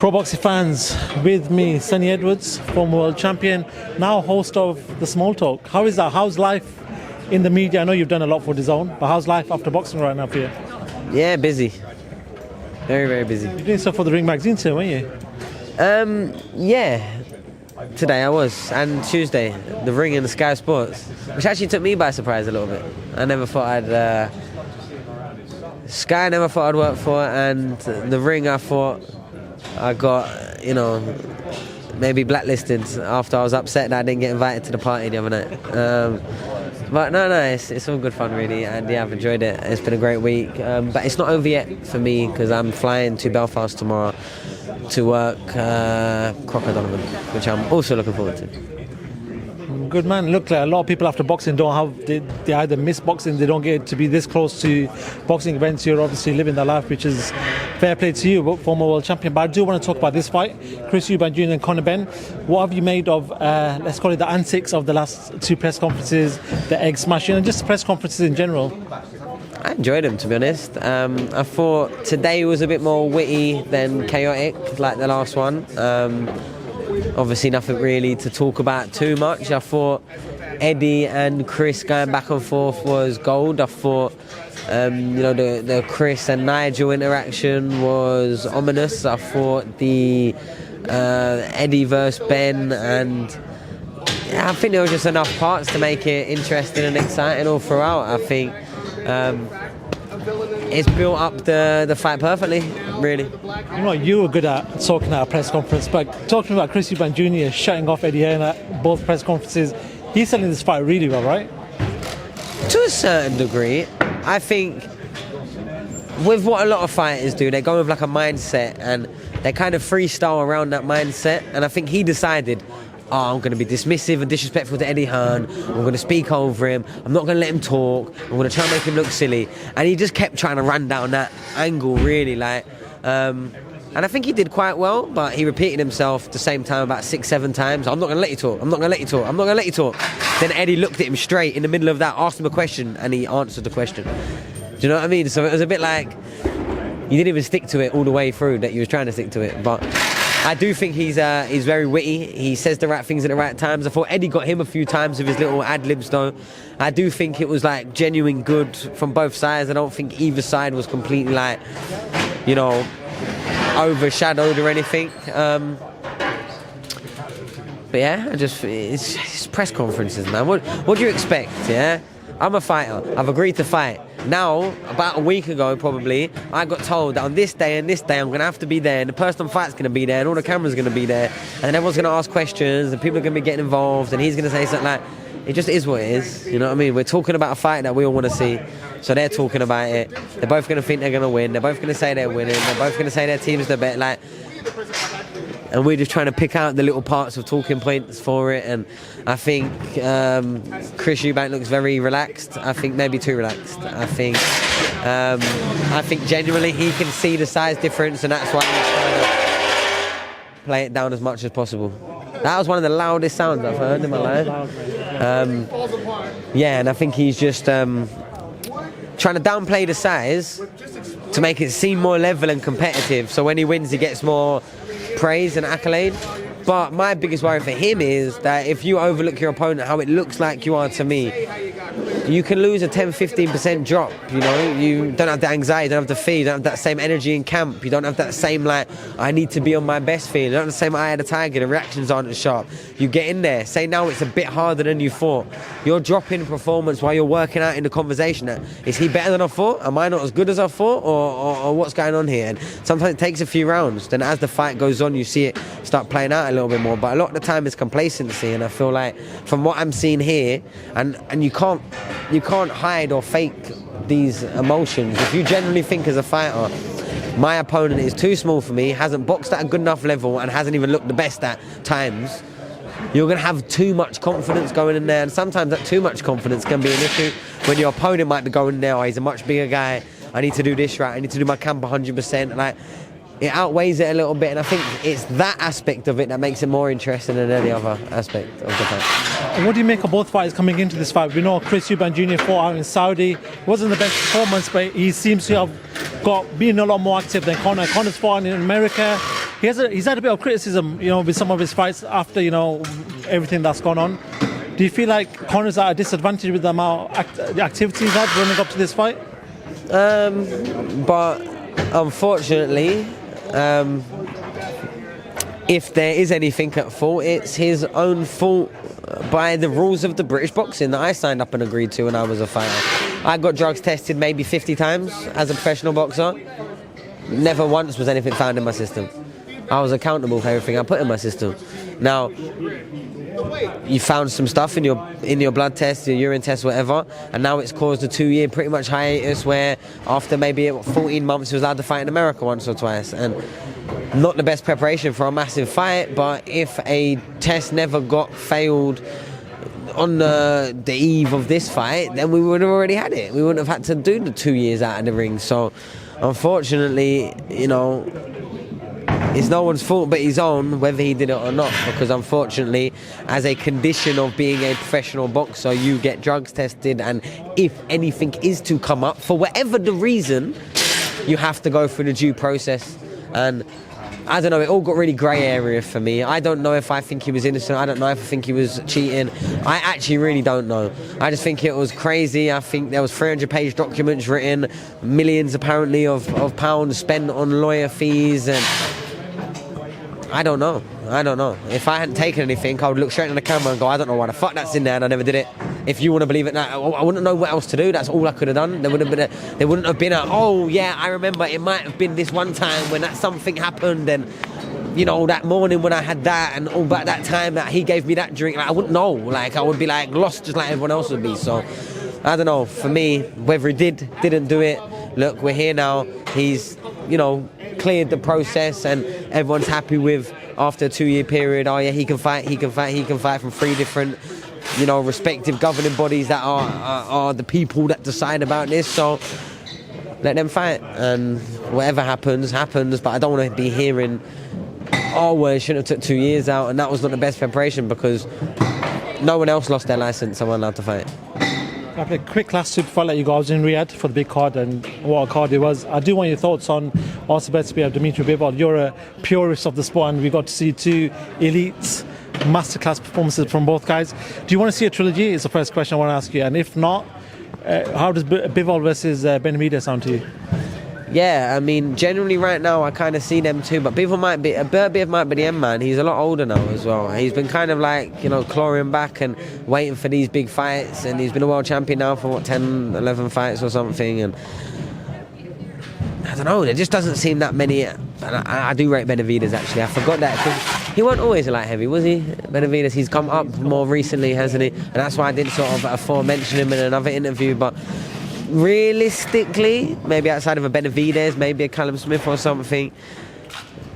Pro boxing fans, with me, Sonny Edwards, former world champion, now host of The Small Talk. How is that? How's life in the media? I know you've done a lot for DAZN, but how's life after boxing right now for you? Yeah, busy. Very, very busy. You're doing stuff for the Ring magazine too, weren't you? Yeah. Today I was, and Tuesday, the Ring and the Sky Sports, which actually took me by surprise a little bit. I never thought Sky I never thought I'd work for, and the Ring I thought I got, maybe blacklisted after I was upset that I didn't get invited to the party the other night. But no, it's all good fun really, and yeah, I've enjoyed it. It's been a great week, but it's not over yet for me because I'm flying to Belfast tomorrow to work Crocker Donovan, which I'm also looking forward to. Good man. Look, a lot of people after boxing don't have, they either miss boxing, they don't get to be this close to boxing events. You're obviously living their life, which is fair play to you, former world champion. But I do want to talk about this fight, Chris Eubank Jr. and Conor Benn. What have you made of, let's call it the antics of the last two press conferences, the egg smashing, and just press conferences in general? I enjoyed them, to be honest. I thought today was a bit more witty than chaotic, like the last one. Obviously nothing really to talk about too much. I thought Eddie and Chris going back and forth was gold. I thought the Chris and Nigel interaction was ominous. I thought the Eddie versus Ben, and I think there was just enough parts to make it interesting and exciting all throughout. I think it's built up the fight perfectly, really. You know, you were good at talking at a press conference, but talking about Chris Eubank Jr. shutting off Eddie Hearn at both press conferences, he's selling this fight really well, right? To a certain degree. I think with what a lot of fighters do, they go with like a mindset and they kind of freestyle around that mindset, and I think he decided, I'm going to be dismissive and disrespectful to Eddie Hearn. I'm going to speak over him. I'm not going to let him talk. I'm going to try and make him look silly. And he just kept trying to run down that angle, really. And I think he did quite well, but he repeated himself at the same time about 6-7 times. I'm not going to let you talk. I'm not going to let you talk. I'm not going to let you talk. Then Eddie looked at him straight in the middle of that, asked him a question, and he answered the question. Do you know what I mean? So it was a bit like he didn't even stick to it all the way through that he was trying to stick to it. But I do think he's very witty. He says the right things at the right times. I thought Eddie got him a few times with his little ad-libs though. I do think it was like genuine good from both sides. I don't think either side was completely overshadowed or anything. But yeah, it's press conferences, man. What do you expect, yeah? I'm a fighter. I've agreed to fight. Now, about a week ago probably, I got told that on this day and this day I'm going to have to be there, and the person on fight's going to be there, and all the cameras are going to be there, and then everyone's going to ask questions, and people are going to be getting involved, and he's going to say something like, it just is what it is, you know what I mean? We're talking about a fight that we all want to see, so they're talking about it. They're both going to think they're going to win. They're both going to say they're winning. They're both going to say their team's the bet. And we're just trying to pick out the little parts of talking points for it. And I think Chris Eubank looks very relaxed. I think maybe too relaxed. I think genuinely he can see the size difference, and that's why he's trying to play it down as much as possible. That was one of the loudest sounds I've heard in my life. And I think he's just trying to downplay the size to make it seem more level and competitive. So when he wins, he gets more praise and accolade. But my biggest worry for him is that if you overlook your opponent how it looks like you are to me, you can lose a 10-15% drop. You don't have the anxiety, you don't have the fear, you don't have that same energy in camp, you don't have that same I need to be on my best feeling, you don't have the same eye of the tiger, the reactions aren't as sharp. You get in there, say now it's a bit harder than you thought, you're dropping performance while you're working out in the conversation. Is he better than I thought? Am I not as good as I thought? Or what's going on here? And sometimes it takes a few rounds, then as the fight goes on you see it start playing out a little bit more, but a lot of the time it's complacency. And I feel like from what I'm seeing here, and you can't hide or fake these emotions. If you genuinely think as a fighter, my opponent is too small for me, hasn't boxed at a good enough level, and hasn't even looked the best at times, you're going to have too much confidence going in there. And sometimes that too much confidence can be an issue when your opponent might be going there, he's a much bigger guy, I need to do this right, I need to do my camp 100%. It outweighs it a little bit, and I think it's that aspect of it that makes it more interesting than any other aspect of the fight. What do you make of both fighters coming into this fight? We know Chris Eubank Jr. fought out in Saudi. It wasn't the best performance, but he seems to have been a lot more active than Conor. Conor's fought in America. he's had a bit of criticism, with some of his fights after, everything that's gone on. Do you feel like Conor's at a disadvantage with the amount of the activity he's had running up to this fight? But unfortunately, if there is anything at fault, it's his own fault by the rules of the British boxing that I signed up and agreed to when I was a fighter. I got drugs tested maybe 50 times as a professional boxer. Never once was anything found in my system. I was accountable for everything I put in my system. Now, you found some stuff in your blood test, your urine test, whatever, and now it's caused a 2-year pretty much hiatus where after maybe 14 months he was allowed to fight in America once or twice. And not the best preparation for a massive fight, but if a test never got failed on the eve of this fight, then we would have already had it. We wouldn't have had to do the 2 years out of the ring. So unfortunately, it's no one's fault but his own, whether he did it or not, because unfortunately, as a condition of being a professional boxer, you get drugs tested, and if anything is to come up, for whatever the reason, you have to go through the due process. And I don't know, it all got really grey area for me. I don't know if I think he was innocent. I don't know if I think he was cheating. I actually really don't know. I just think it was crazy. I think there was 300-page documents written, millions apparently of pounds spent on lawyer fees, and I don't know. If I hadn't taken anything, I would look straight in the camera and go, I don't know why the fuck that's in there, and I never did it. If you want to believe it now, I wouldn't know what else to do. That's all I could have done. There wouldn't have been oh yeah, I remember it might have been this one time when that something happened, and that morning when I had that, and about that time that he gave me that drink. I wouldn't know. I would be lost just like everyone else would be. So I don't know. For me, whether he didn't do it, look, we're here now. He's cleared the process, and everyone's happy with after a 2-year period. Oh yeah, he can fight from 3 different respective governing bodies that are the people that decide about this. So let them fight, and whatever happens. But I don't want to be hearing, well, it shouldn't have took 2 years out, and that was not the best preparation, because no one else lost their license. Someone allowed to fight. A quick last super fight that you got. I was in Riyadh for the big card, and what a card it was. I do want your thoughts on Alcibiades Dimitri Bivol. You're a purist of the sport, and we got to see 2 elites, masterclass performances from both guys. Do you want to see a trilogy? Is the first question I want to ask you. And if not, how does Bivol versus Benavidez sound to you? Yeah, I mean, generally right now I kind of see them too, but Bivol might be the end man. He's a lot older now as well. He's been kind of clawing back and waiting for these big fights, and he's been a world champion now for 10, 11 fights or something, and I don't know, there just doesn't seem that many. And I do rate Benavidez, actually. I forgot that, because he wasn't always a light heavy, was he? Benavidez, he's come up more recently, hasn't he? And that's why I didn't sort of aforemention him in another interview, but realistically, maybe outside of a Benavidez, maybe a Callum Smith or something,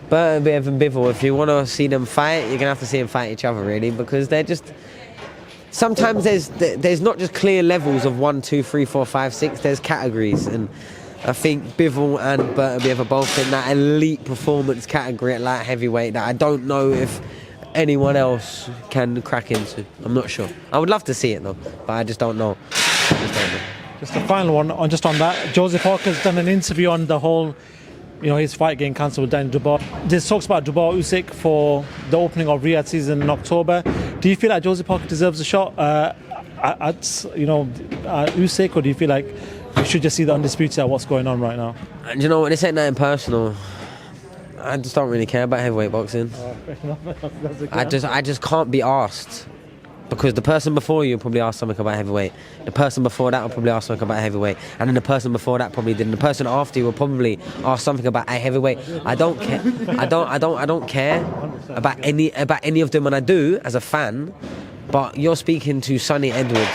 but a bit of a Bivol. If you want to see them fight, you're going to have to see them fight each other, really, because they're just... Sometimes there's not just clear levels of 1, 2, 3, 4, 5, 6, there's categories, and I think Bivol and Beterbiev are both in that elite performance category at light heavyweight that I don't know if anyone else can crack into. I'm not sure. I would love to see it, though, but I just don't know. Just a final one on that. Joseph Parker's done an interview on the whole, his fight getting cancelled with Danny Dubois. There's talks about Dubois Usyk for the opening of Riyadh season in October. Do you feel like Joseph Parker deserves a shot at Usyk, or do you feel like we should just see the undisputed at what's going on right now? And you know what, this ain't nothing personal. I just don't really care about heavyweight boxing. I just can't be asked. Because the person before you probably asked something about heavyweight. The person before that will probably ask something about heavyweight. And then the person before that probably didn't. The person after you will probably ask something about a heavyweight. I don't care. I don't care about any of them, and I do as a fan. But you're speaking to Sonny Edwards.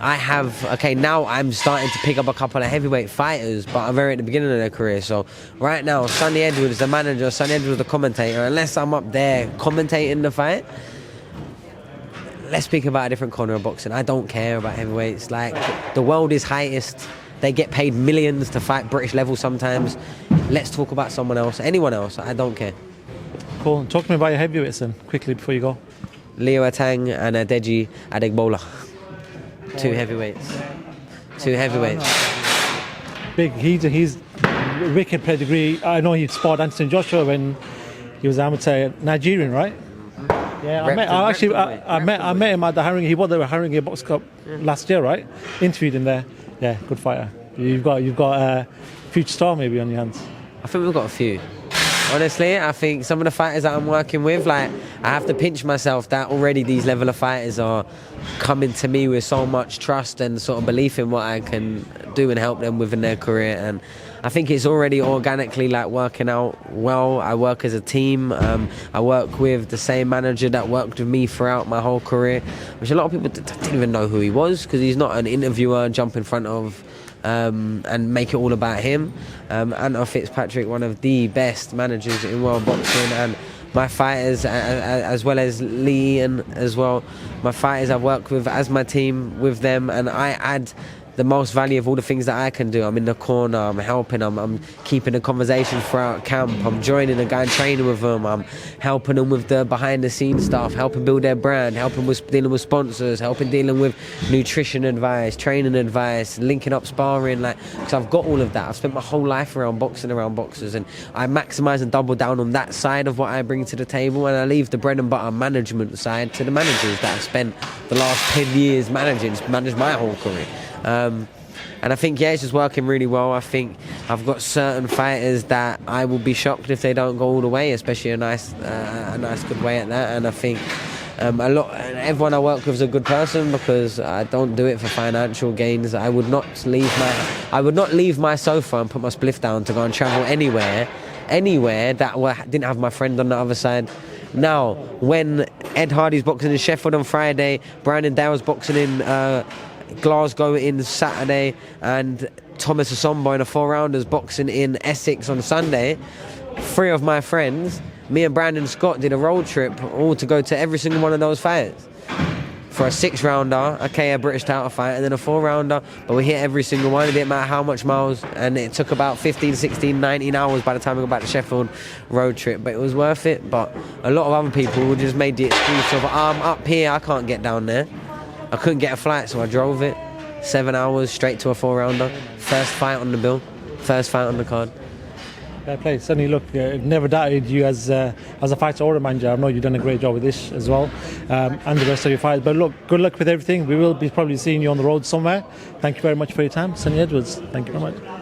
Now I'm starting to pick up a couple of heavyweight fighters, but I'm very at the beginning of their career. So right now, Sonny Edwards, the manager, Sonny Edwards, the commentator. Unless I'm up there commentating the fight, let's speak about a different corner of boxing. I don't care about heavyweights. The world is highest. They get paid millions to fight British level sometimes. Let's talk about someone else, anyone else. I don't care. Cool. Talk to me about your heavyweights then, quickly before you go. Leo Atang and Deji Adegbola. Two heavyweights. Big. He's wicked pedigree. I know he sparred Anthony Joshua when he was amateur Nigerian, right? Yeah, I met him at the Haringey. He won the Haringey Box Cup last year, right? Interviewed him there. Yeah, good fighter. You've got a future star maybe on your hands. I think we've got a few. Honestly, I think some of the fighters that I'm working with, like, I have to pinch myself that already these level of fighters are coming to me with so much trust and sort of belief in what I can do and help them with in their career. And I think it's already organically like working out well. I work as a team. I work with the same manager that worked with me throughout my whole career, which a lot of people didn't even know who he was, because he's not an interviewer and jump in front of and make it all about him. Anton Fitzpatrick, one of the best managers in world boxing, and my fighters, as well as Lee and as well, my fighters I've worked with as my team with them, and I add the most value of all the things that I can do. I'm in the corner, I'm helping, I'm keeping the conversation throughout camp, I'm joining the guy and training with them, I'm helping them with the behind the scenes stuff, helping build their brand, helping with dealing with sponsors, helping dealing with nutrition advice, training advice, linking up sparring, like, because I've got all of that. I've spent my whole life around boxing, around boxers, and I maximise and double down on that side of what I bring to the table, and I leave the bread and butter management side to the managers that I've spent the last 10 years managed my whole career. And I think, yeah, it's just working really well. I think I've got certain fighters that I will be shocked if they don't go all the way, especially a nice good way at that. And I think everyone I work with is a good person, because I don't do it for financial gains. I would not leave my sofa and put my spliff down to go and travel anywhere that didn't have my friend on the other side. Now, when Ed Hardy's boxing in Sheffield on Friday, Brandon Dale's boxing in Glasgow in Saturday, and Thomas Asombo in a 4-rounders boxing in Essex on Sunday, 3 of my friends, me and Brandon Scott, did a road trip all to go to every single one of those fights. For a 6-rounder, okay, a British title fight, and then a 4-rounder, but we hit every single one. It didn't matter how much miles, and it took about 15, 16, 19 hours by the time we got back to Sheffield road trip, but it was worth it. But a lot of other people just made the excuse of, I'm up here, I can't get down there. I couldn't get a flight, so I drove it 7 hours straight to a 4-rounder. First fight on the bill, first fight on the card. Fair play. Certainly, look, never doubted you as a fighter or a manager. I know you've done a great job with this as well, and the rest of your fights. But look, good luck with everything. We will be probably seeing you on the road somewhere. Thank you very much for your time. Sonny Edwards, thank you very much.